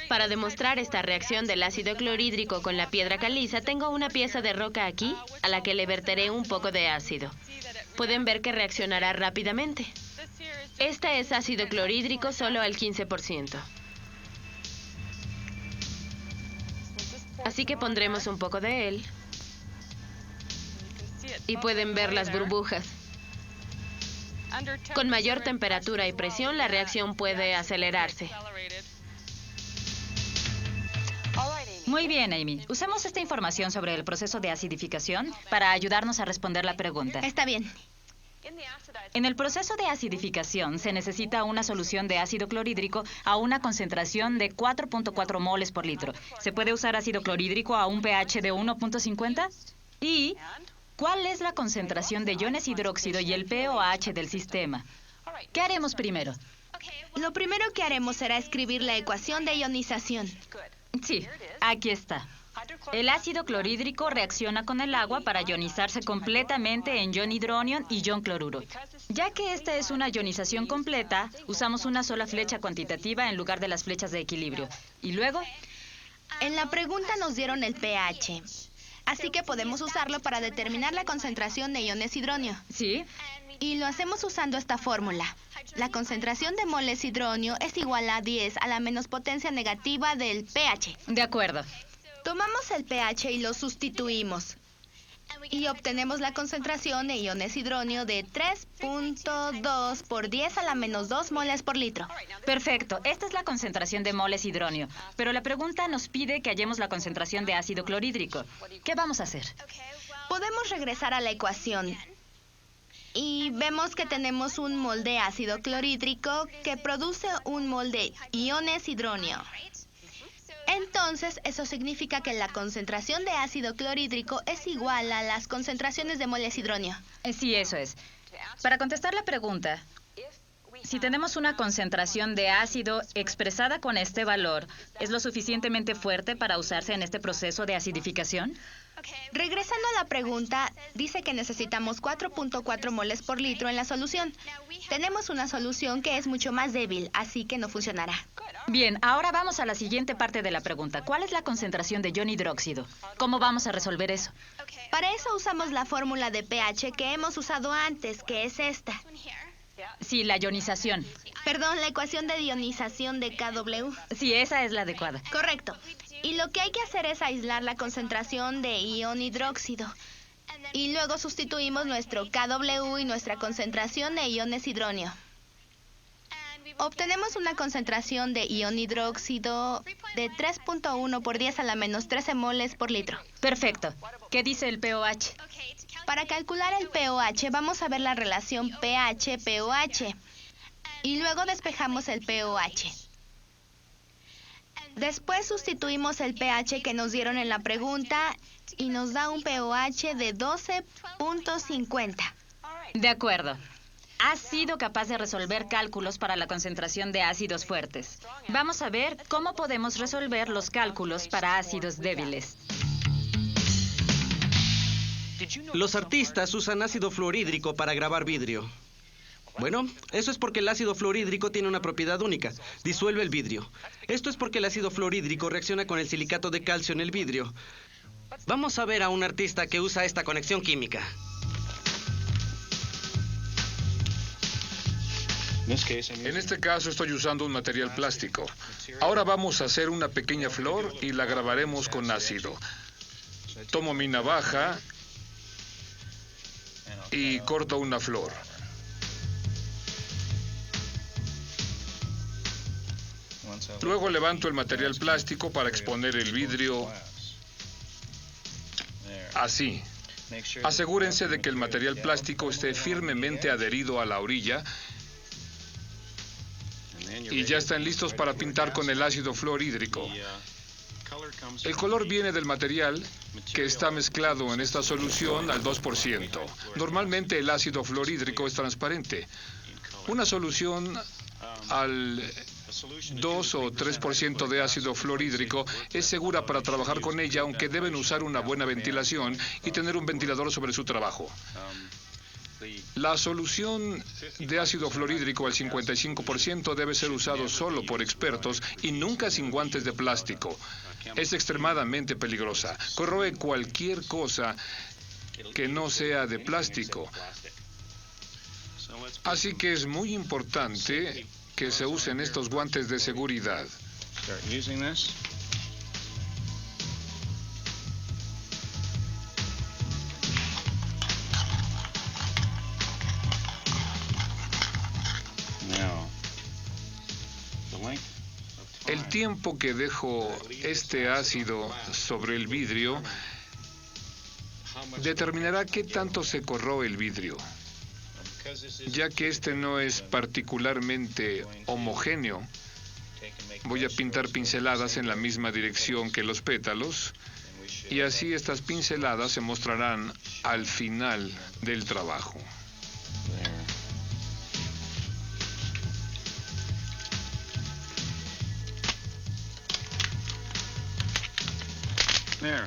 Para demostrar esta reacción del ácido clorhídrico con la piedra caliza, tengo una pieza de roca aquí, a la que le verteré un poco de ácido. Pueden ver que reaccionará rápidamente. Este es ácido clorhídrico solo al 15%. Así que pondremos un poco de él. Y pueden ver las burbujas. Con mayor temperatura y presión, la reacción puede acelerarse. Muy bien, Amy. Usemos esta información sobre el proceso de acidificación para ayudarnos a responder la pregunta. Está bien. En el proceso de acidificación se necesita una solución de ácido clorhídrico a una concentración de 4.4 moles por litro. ¿Se puede usar ácido clorhídrico a un pH de 1.50? ¿Y cuál es la concentración de iones hidróxido y el pOH del sistema? ¿Qué haremos primero? Lo primero que haremos será escribir la ecuación de ionización. Sí, aquí está. El ácido clorhídrico reacciona con el agua para ionizarse completamente en ion hidronio y ion cloruro. Ya que esta es una ionización completa, usamos una sola flecha cuantitativa en lugar de las flechas de equilibrio. Y luego, En la pregunta nos dieron el pH, así que podemos usarlo para determinar la concentración de iones hidronio. ¿sí? Y lo hacemos usando esta fórmula. La concentración de moles hidronio es igual a 10 a la menos potencia negativa del pH. De acuerdo. Tomamos el pH y lo sustituimos. Y obtenemos la concentración de iones hidronio de 3.2 por 10 a la menos 2 moles por litro. Perfecto, esta es la concentración de moles hidronio. Pero la pregunta nos pide que hallemos la concentración de ácido clorhídrico. ¿Qué vamos a hacer? Podemos regresar a la ecuación. Y vemos que tenemos un mol de ácido clorhídrico que produce un mol de iones hidronio. Entonces, eso significa que la concentración de ácido clorhídrico es igual a las concentraciones de moles hidronio. Sí, eso es. Para contestar la pregunta, si tenemos una concentración de ácido expresada con este valor, ¿es lo suficientemente fuerte para usarse en este proceso de acidificación? Regresando a la pregunta, dice que necesitamos 4.4 moles por litro en la solución. Tenemos una solución que es mucho más débil, así que no funcionará. Bien, ahora vamos a la siguiente parte de la pregunta. ¿Cuál es la concentración de ion hidróxido? ¿Cómo vamos a resolver eso? Para eso usamos la fórmula de pH que hemos usado antes, que es esta. Sí, la ionización. Perdón, la ecuación de ionización de KW. Sí, esa es la adecuada. Correcto. Y lo que hay que hacer es aislar la concentración de ion hidróxido. Y luego sustituimos nuestro KW y nuestra concentración de iones hidronio. Obtenemos una concentración de ion hidróxido de 3.1 por 10 a la menos 13 moles por litro. Perfecto. ¿Qué dice el pOH? Para calcular el pOH vamos a ver la relación pH-pOH. Y luego despejamos el pOH. Después sustituimos el pH que nos dieron en la pregunta y nos da un pOH de 12.50. De acuerdo. Has sido capaz de resolver cálculos para la concentración de ácidos fuertes. Vamos a ver cómo podemos resolver los cálculos para ácidos débiles. Los artistas usan ácido fluorhídrico para grabar vidrio. Bueno, eso es porque el ácido fluorhídrico tiene una propiedad única: disuelve el vidrio. Esto es porque el ácido fluorhídrico reacciona con el silicato de calcio en el vidrio. Vamos a ver a un artista que usa esta conexión química. En este caso estoy usando un material plástico. Ahora vamos a hacer una pequeña flor y la grabaremos con ácido. Tomo mi navaja y corto una flor. Luego levanto el material plástico para exponer el vidrio así. Asegúrense de que el material plástico esté firmemente adherido a la orilla. Y ya están listos para pintar con el ácido fluorhídrico. El color viene del material que está mezclado en esta solución al 2%. Normalmente el ácido fluorhídrico es transparente. Una solución al 2 o 3% de ácido fluorhídrico es segura para trabajar con ella, aunque deben usar una buena ventilación y tener un ventilador sobre su trabajo. La solución de ácido fluorhídrico al 55% debe ser usado solo por expertos y nunca sin guantes de plástico. Es extremadamente peligrosa. Corroe cualquier cosa que no sea de plástico. Así que es muy importante que se usen estos guantes de seguridad. tiempo que dejo este ácido sobre el vidrio determinará qué tanto se corroe el vidrio. Ya que este no es particularmente homogéneo, voy a pintar pinceladas en la misma dirección que los pétalos, y así estas pinceladas se mostrarán al final del trabajo.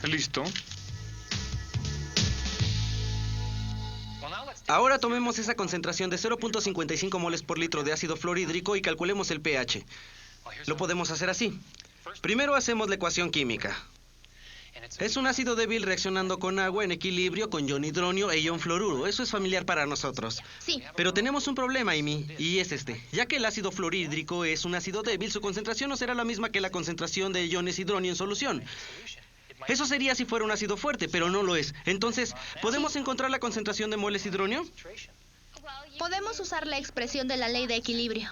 ¿Listo? Ahora tomemos esa concentración de 0.55 moles por litro de ácido fluorhídrico y calculemos el pH. Lo podemos hacer así. Primero hacemos la ecuación química. Es un ácido débil reaccionando con agua en equilibrio con ion hidronio e ion fluoruro. Eso es familiar para nosotros. Sí. Pero tenemos un problema, Amy, y es este. Ya que el ácido fluorhídrico es un ácido débil, su concentración no será la misma que la concentración de iones hidronio en solución. Eso sería si fuera un ácido fuerte, pero no lo es. Entonces, ¿podemos encontrar la concentración de moles hidronio? Podemos usar la expresión de la ley de equilibrio.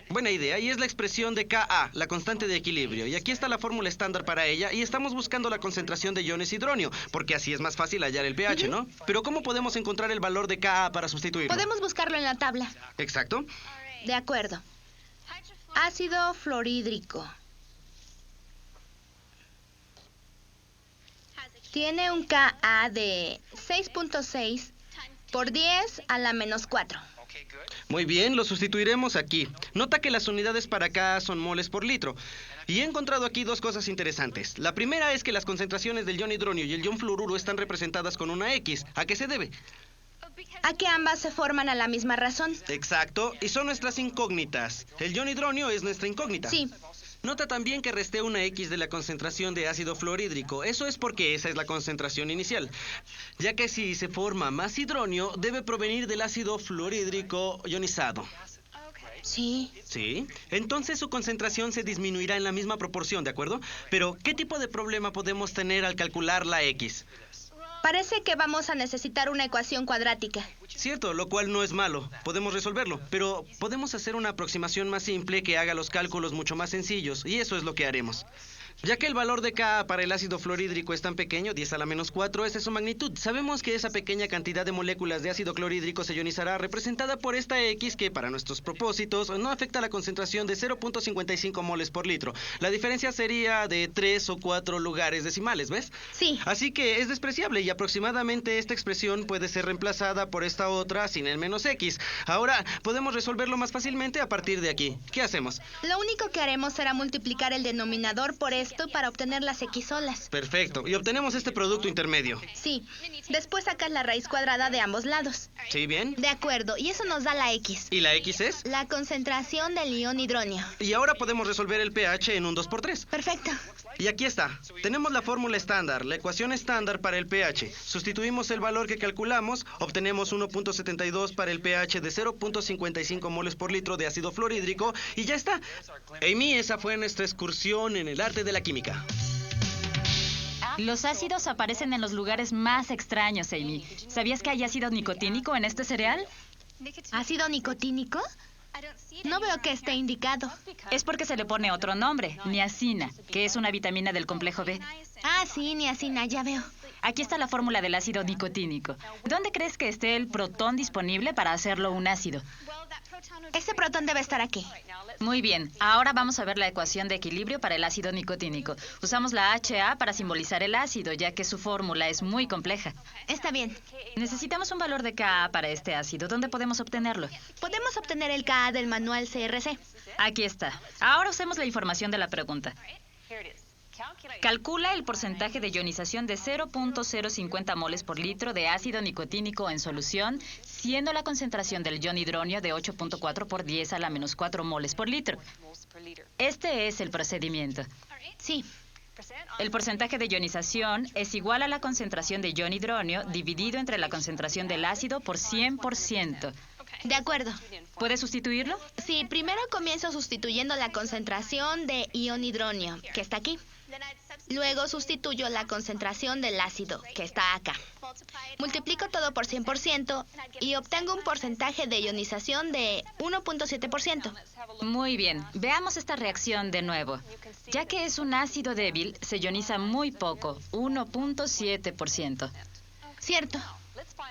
Buena idea, y es la expresión de Ka, la constante de equilibrio. Y aquí está la fórmula estándar para ella, y estamos buscando la concentración de iones hidronio, porque así es más fácil hallar el pH, ¿no? Pero ¿cómo podemos encontrar el valor de Ka para sustituirlo? Podemos buscarlo en la tabla. Exacto. De acuerdo. Ácido fluorhídrico. Tiene un Ka de 6.6 por 10 a la menos 4. Muy bien, lo sustituiremos aquí. Nota que las unidades para Ka son moles por litro. Y he encontrado aquí dos cosas interesantes. La primera es que las concentraciones del ion hidronio y el ion fluoruro están representadas con una X. ¿A qué se debe? A que ambas se forman a la misma razón. Exacto, y son nuestras incógnitas. El ion hidronio es nuestra incógnita. Sí. Nota también que resté una X de la concentración de ácido fluorhídrico. Eso es porque esa es la concentración inicial. Ya que si se forma más hidronio, debe provenir del ácido fluorhídrico ionizado. Sí. ¿Sí? Entonces su concentración se disminuirá en la misma proporción, ¿de acuerdo? Pero, ¿qué tipo de problema podemos tener al calcular la X? Parece que vamos a necesitar una ecuación cuadrática. Cierto, lo cual no es malo. Podemos resolverlo. Pero podemos hacer una aproximación más simple que haga los cálculos mucho más sencillos. Y eso es lo que haremos. Ya que el valor de Ka para el ácido fluorhídrico es tan pequeño, 10 a la menos 4, esa es su magnitud. Sabemos que esa pequeña cantidad de moléculas de ácido clorhídrico se ionizará representada por esta X que, para nuestros propósitos, no afecta la concentración de 0.55 moles por litro. La diferencia sería de 3 o 4 lugares decimales, ¿ves? Sí. Así que es despreciable y aproximadamente esta expresión puede ser reemplazada por esta otra sin el menos X. Ahora, podemos resolverlo más fácilmente a partir de aquí. ¿Qué hacemos? Lo único que haremos será multiplicar el denominador por esto para obtener las X solas. Perfecto. Y obtenemos este producto intermedio. Sí. Después sacas la raíz cuadrada de ambos lados. ¿Sí, bien? De acuerdo. Y eso nos da la X. ¿Y la X es? La concentración del ion hidronio. Y ahora podemos resolver el pH en un 2×3. Perfecto. Y aquí está. Tenemos la fórmula estándar, la ecuación estándar para el pH. Sustituimos el valor que calculamos, obtenemos 1.72 para el pH de 0.55 moles por litro de ácido fluorhídrico y ya está. Amy, esa fue nuestra excursión en el arte de la química. Los ácidos aparecen en los lugares más extraños, Amy. ¿Sabías que hay ácido nicotínico en este cereal? ¿Ácido nicotínico? No veo que esté indicado. Es porque se le pone otro nombre, niacina, que es una vitamina del complejo B. Ah, sí, niacina, ya veo. Aquí está la fórmula del ácido nicotínico. ¿Dónde crees que esté el protón disponible para hacerlo un ácido? Ese protón debe estar aquí. Muy bien, ahora vamos a ver la ecuación de equilibrio para el ácido nicotínico. Usamos la HA para simbolizar el ácido, ya que su fórmula es muy compleja. Está bien. Necesitamos un valor de Ka para este ácido. ¿Dónde podemos obtenerlo? Podemos obtener el Ka del manual CRC. Aquí está. Ahora usemos la información de la pregunta. Calcula el porcentaje de ionización de 0.050 moles por litro de ácido nicotínico en solución, siendo la concentración del ion hidronio de 8.4 por 10 a la menos 4 moles por litro. Este es el procedimiento. Sí. El porcentaje de ionización es igual a la concentración de ion hidronio dividido entre la concentración del ácido por 100%. De acuerdo. ¿Puedes sustituirlo? Sí, primero comienzo sustituyendo la concentración de ion hidronio, que está aquí. Luego sustituyo la concentración del ácido, que está acá. Multiplico todo por 100% y obtengo un porcentaje de ionización de 1.7%. Muy bien, veamos esta reacción de nuevo. Ya que es un ácido débil, se ioniza muy poco, 1.7%. Cierto.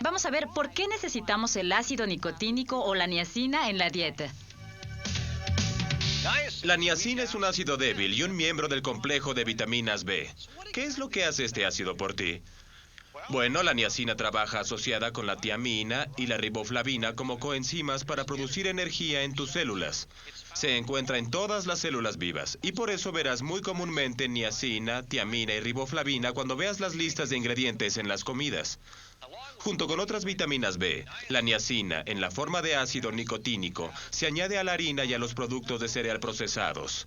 Vamos a ver por qué necesitamos el ácido nicotínico o la niacina en la dieta. La niacina es un ácido débil y un miembro del complejo de vitaminas B. ¿Qué es lo que hace este ácido por ti? Bueno, la niacina trabaja asociada con la tiamina y la riboflavina como coenzimas para producir energía en tus células. Se encuentra en todas las células vivas y por eso verás muy comúnmente niacina, tiamina y riboflavina cuando veas las listas de ingredientes en las comidas. Junto con otras vitaminas B, la niacina, en la forma de ácido nicotínico, se añade a la harina y a los productos de cereal procesados.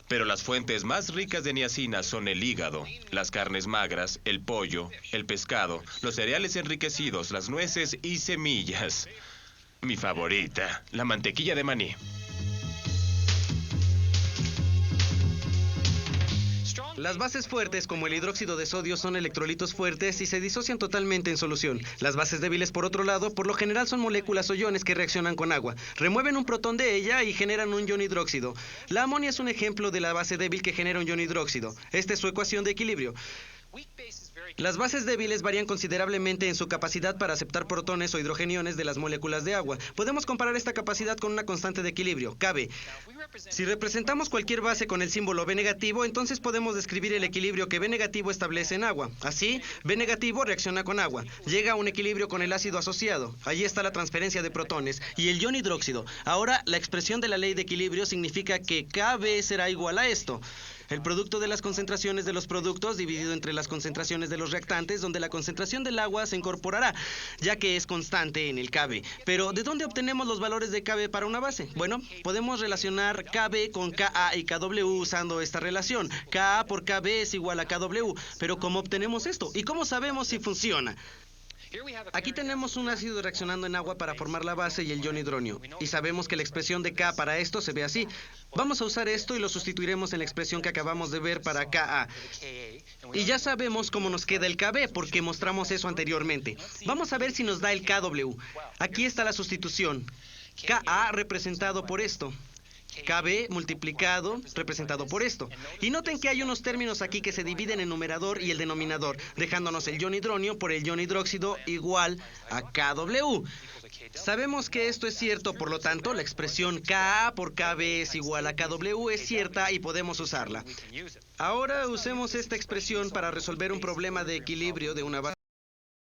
Pero las fuentes más ricas de niacina son el hígado, las carnes magras, el pollo, el pescado, los cereales enriquecidos, las nueces y semillas. Mi favorita, la mantequilla de maní. Las bases fuertes, como el hidróxido de sodio, son electrolitos fuertes y se disocian totalmente en solución. Las bases débiles, por otro lado, por lo general son moléculas o iones que reaccionan con agua. Remueven un protón de ella y generan un ion hidróxido. La amonia es un ejemplo de la base débil que genera un ion hidróxido. Esta es su ecuación de equilibrio. Las bases débiles varían considerablemente en su capacidad para aceptar protones o hidrogeniones de las moléculas de agua. Podemos comparar esta capacidad con una constante de equilibrio, Kb. Si representamos cualquier base con el símbolo B negativo, entonces podemos describir el equilibrio que B negativo establece en agua. Así, B negativo reacciona con agua, llega a un equilibrio con el ácido asociado. Allí está la transferencia de protones y el ion hidróxido. Ahora, la expresión de la ley de equilibrio significa que Kb será igual a esto. El producto de las concentraciones de los productos dividido entre las concentraciones de los reactantes, donde la concentración del agua se incorporará, ya que es constante en el Kb. Pero, ¿de dónde obtenemos los valores de Kb para una base? Bueno, podemos relacionar Kb con Ka y Kw usando esta relación. Ka por Kb es igual a Kw. Pero, ¿cómo obtenemos esto? ¿Y cómo sabemos si funciona? Aquí tenemos un ácido reaccionando en agua para formar la base y el ion hidronio. Y sabemos que la expresión de K para esto se ve así. Vamos a usar esto y lo sustituiremos en la expresión que acabamos de ver para Ka. Y ya sabemos cómo nos queda el Kb porque mostramos eso anteriormente. Vamos a ver si nos da el Kw. Aquí está la sustitución. Ka representado por esto. Kb multiplicado, representado por esto. Y noten que hay unos términos aquí que se dividen en numerador y el denominador, dejándonos el ion hidronio por el ion hidróxido igual a Kw. Sabemos que esto es cierto, por lo tanto, la expresión Ka por Kb es igual a Kw es cierta y podemos usarla. Ahora usemos esta expresión para resolver un problema de equilibrio de una base.